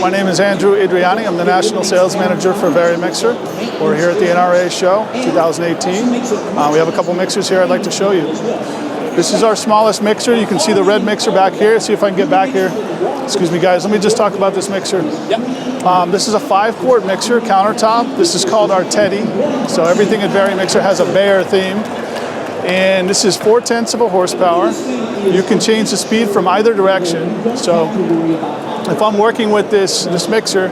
My name is Andrew Idriani. I'm the National Sales Manager for Varimixer. We're here at the NRA Show 2018. We have a couple mixers here I'd like to show you. This is our smallest mixer. You can see the red mixer back here. See if I can get back here. Excuse me, guys. Let me just talk about this mixer. This is a 5-quart mixer, countertop. This is called our Teddy. So everything at Varimixer has a bear theme. And this is 4/10 of a horsepower. You can change the speed from either direction. So if I'm working with this mixer,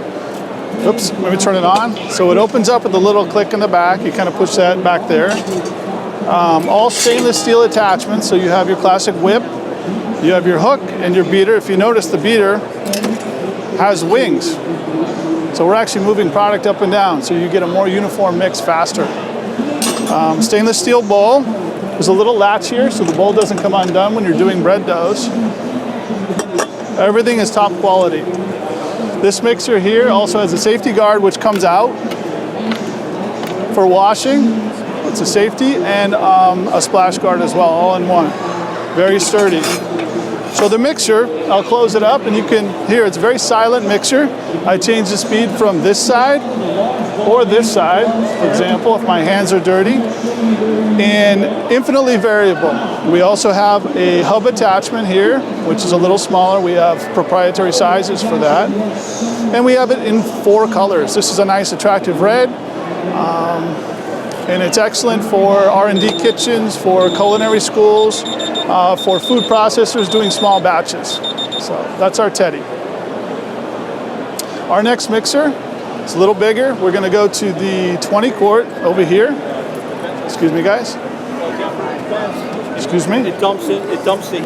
oops, let me turn it on. So it opens up with a little click in the back. You kind of push that back there. All stainless steel attachments. So you have your classic whip, you have your hook and your beater. If you notice, the beater has wings. So we're actually moving product up and down, so you get a more uniform mix faster. Stainless steel bowl. There's a little latch here, so the bowl doesn't come undone when you're doing bread doughs. Everything is top quality. This mixer here also has a safety guard which comes out for washing. It's a safety and a splash guard as well, all in one. Very sturdy. So the mixer, I'll close it up and you can hear it's a very silent mixer. I change the speed from this side or this side, for example, if my hands are dirty, and infinitely variable. We also have a hub attachment here, which is a little smaller. We have proprietary sizes for that. And we have it in 4 colors. This is a nice attractive red. And it's excellent for R&D kitchens, for culinary schools, for food processors doing small batches. So that's our Teddy. Our next mixer is a little bigger. We're going to go to the 20-quart over here. Excuse me, guys. Excuse me. It dumps in.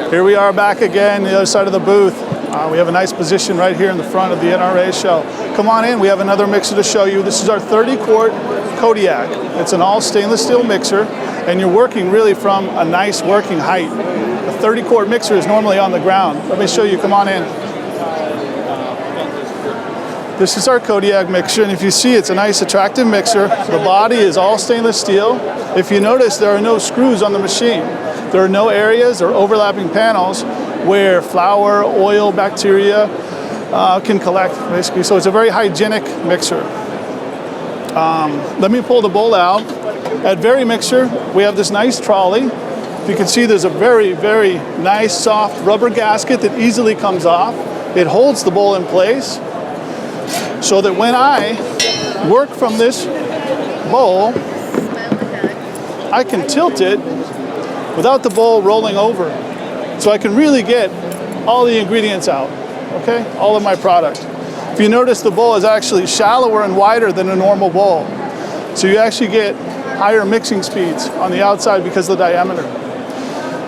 Here we are back again, the other side of the booth. We have a nice position right here in the front of the NRA Show. Come on in, we have another mixer to show you. This is our 30-quart Kodiak. It's an all stainless steel mixer, and you're working really from a nice working height. A 30-quart mixer is normally on the ground. Let me show you, come on in. This is our Kodiak mixer, and if you see, it's a nice attractive mixer. The body is all stainless steel. If you notice, there are no screws on the machine. There are no areas or overlapping panels where flour, oil, bacteria can collect, basically. So it's a very hygienic mixer. Let me pull the bowl out. At Varimixer, we have this nice trolley. If you can see, there's a very, very nice, soft rubber gasket that easily comes off. It holds the bowl in place so that when I work from this bowl, I can tilt it without the bowl rolling over. So I can really get all the ingredients out, okay? All of my product. If you notice, the bowl is actually shallower and wider than a normal bowl. So you actually get higher mixing speeds on the outside because of the diameter.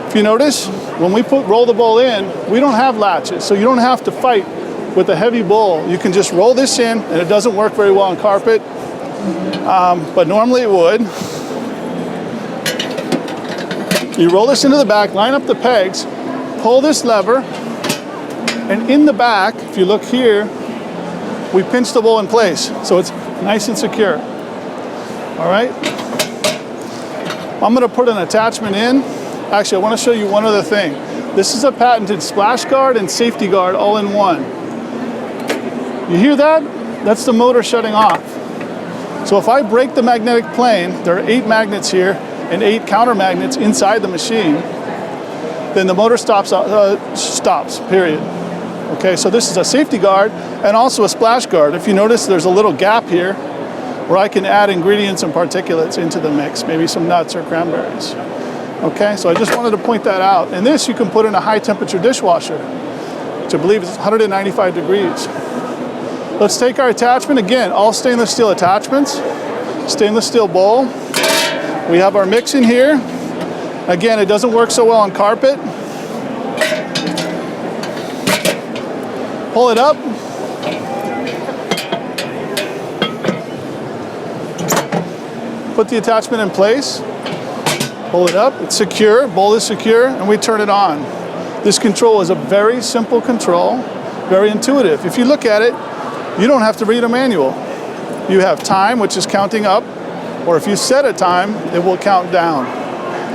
If you notice, when we roll the bowl in, we don't have latches, so you don't have to fight with a heavy bowl. You can just roll this in, and it doesn't work very well on carpet, but normally it would. You roll this into the back, line up the pegs, pull this lever, and in the back, if you look here, we pinch the bowl in place, so it's nice and secure. All right? I'm gonna put an attachment in. Actually, I wanna show you one other thing. This is a patented splash guard and safety guard all in one. You hear that? That's the motor shutting off. So if I break the magnetic plane, there are 8 magnets here and 8 counter magnets inside the machine, then the motor stops, period. Okay, so this is a safety guard and also a splash guard. If you notice, there's a little gap here where I can add ingredients and particulates into the mix, maybe some nuts or cranberries. Okay, so I just wanted to point that out. And this you can put in a high temperature dishwasher, which I believe is 195 degrees. Let's take our attachment. Again, all stainless steel attachments, stainless steel bowl. We have our mix in here. Again, it doesn't work so well on carpet. Pull it up. Put the attachment in place. Pull it up, it's secure, bowl is secure, and we turn it on. This control is a very simple control, very intuitive. If you look at it, you don't have to read a manual. You have time, which is counting up, or if you set a time, it will count down.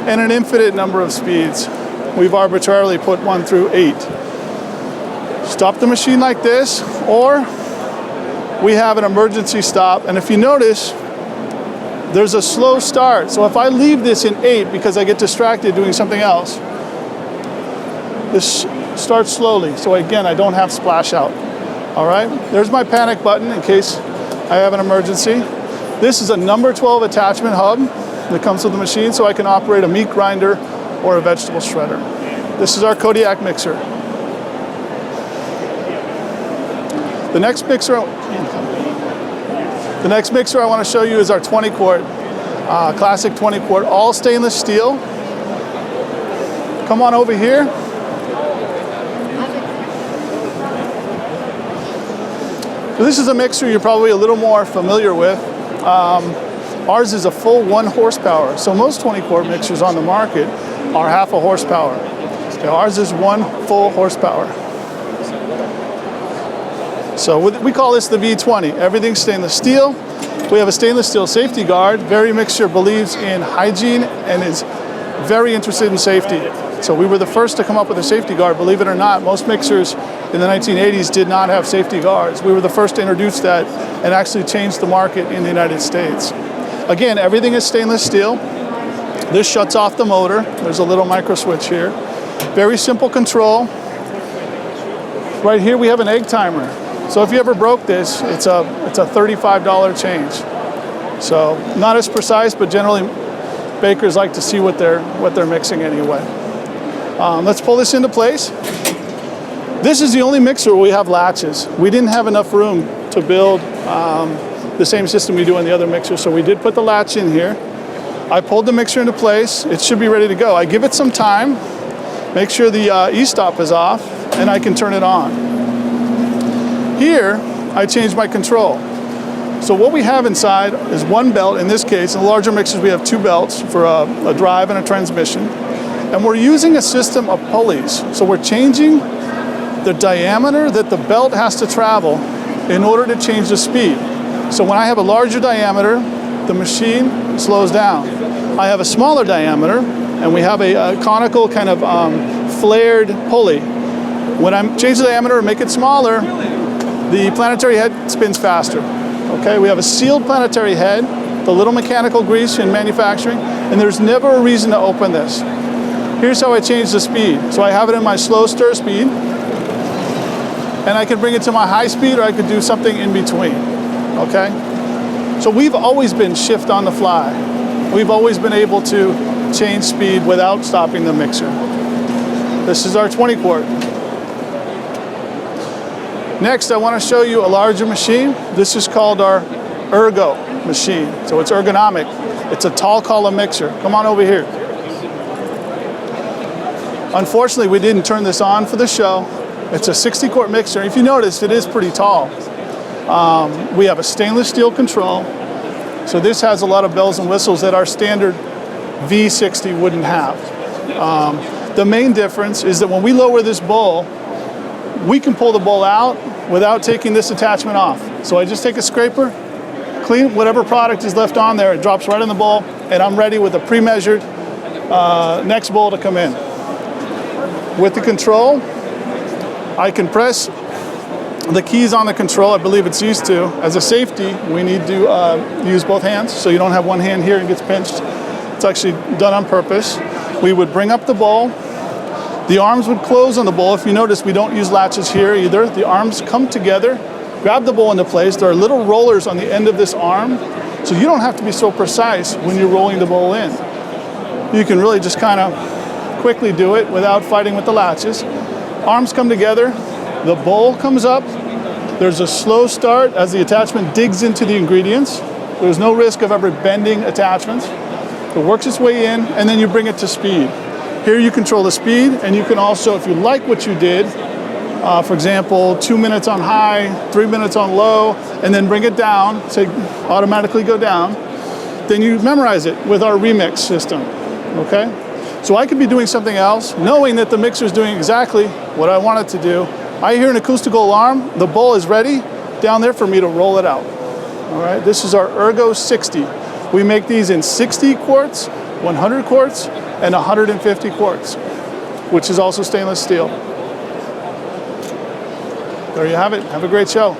And an infinite number of speeds. We've arbitrarily put 1 through 8. Stop the machine like this, or we have an emergency stop. And if you notice, there's a slow start. So if I leave this in 8 because I get distracted doing something else, this starts slowly. So again, I don't have splash out. All right, there's my panic button in case I have an emergency. This is a number 12 attachment hub that comes with the machine, so I can operate a meat grinder or a vegetable shredder. This is our Kodiak mixer. The next mixer I want to show you is our 20 quart, classic 20 quart, all stainless steel. Come on over here. So this is a mixer you're probably a little more familiar with. Ours is a full 1 horsepower. So most 20 quart mixers on the market are half a horsepower. So ours is 1 full horsepower. So we call this the V20. Everything's stainless steel. We have a stainless steel safety guard. Varimixer believes in hygiene and is very interested in safety. So we were the first to come up with a safety guard. Believe it or not, most mixers in the 1980s did not have safety guards. We were the first to introduce that and actually change the market in the United States. Again, everything is stainless steel. This shuts off the motor. There's a little micro switch here. Very simple control. Right here we have an egg timer. So if you ever broke this, it's a $35 change. So not as precise, but generally bakers like to see what they're mixing anyway. Let's pull this into place. This is the only mixer where we have latches. We didn't have enough room to build the same system we do on the other mixers, so we did put the latch in here. I pulled the mixer into place. It should be ready to go. I give it some time, make sure the e-stop is off, and I can turn it on. Here, I changed my control. So what we have inside is 1 belt. In this case, in the larger mixers, we have 2 belts for a drive and a transmission. And we're using a system of pulleys. So we're changing the diameter that the belt has to travel in order to change the speed. So when I have a larger diameter, the machine slows down. I have a smaller diameter, and we have a conical kind of flared pulley. When I change the diameter and make it smaller, the planetary head spins faster. Okay, we have a sealed planetary head, the little mechanical grease in manufacturing, and there's never a reason to open this. Here's how I change the speed. So I have it in my slow stir speed, and I can bring it to my high speed, or I could do something in between. Okay? So we've always been shift on the fly. We've always been able to change speed without stopping the mixer. This is our 20 quart. Next, I want to show you a larger machine. This is called our Ergo machine. So it's ergonomic. It's a tall column mixer. Come on over here. Unfortunately, we didn't turn this on for the show. It's a 60 quart mixer. If you notice, it is pretty tall. We have a stainless steel control. So this has a lot of bells and whistles that our standard V60 wouldn't have. The main difference is that when we lower this bowl, we can pull the bowl out without taking this attachment off. So I just take a scraper, clean whatever product is left on there, it drops right in the bowl, and I'm ready with a pre-measured next bowl to come in. With the control, I can press the keys on the control. I believe it's used to. As a safety, we need to use both hands, so you don't have one hand here and gets pinched. It's actually done on purpose. We would bring up the bowl. The arms would close on the bowl. If you notice, we don't use latches here either. The arms come together, grab the bowl into place. There are little rollers on the end of this arm, so you don't have to be so precise when you're rolling the bowl in. You can really just kind of quickly do it without fighting with the latches. Arms come together, the bowl comes up. There's a slow start as the attachment digs into the ingredients. There's no risk of ever bending attachments. It works its way in, and then you bring it to speed. Here you control the speed, and you can also, if you like what you did, for example, 2 minutes on high, 3 minutes on low, and then bring it down, say automatically go down, then you memorize it with our remix system, okay? So I could be doing something else, knowing that the mixer is doing exactly what I want it to do. I hear an acoustical alarm, the bowl is ready down there for me to roll it out. All right, this is our Ergo 60. We make these in 60 quarts, 100 quarts, and 150 quarts, which is also stainless steel. There you have it. Have a great show.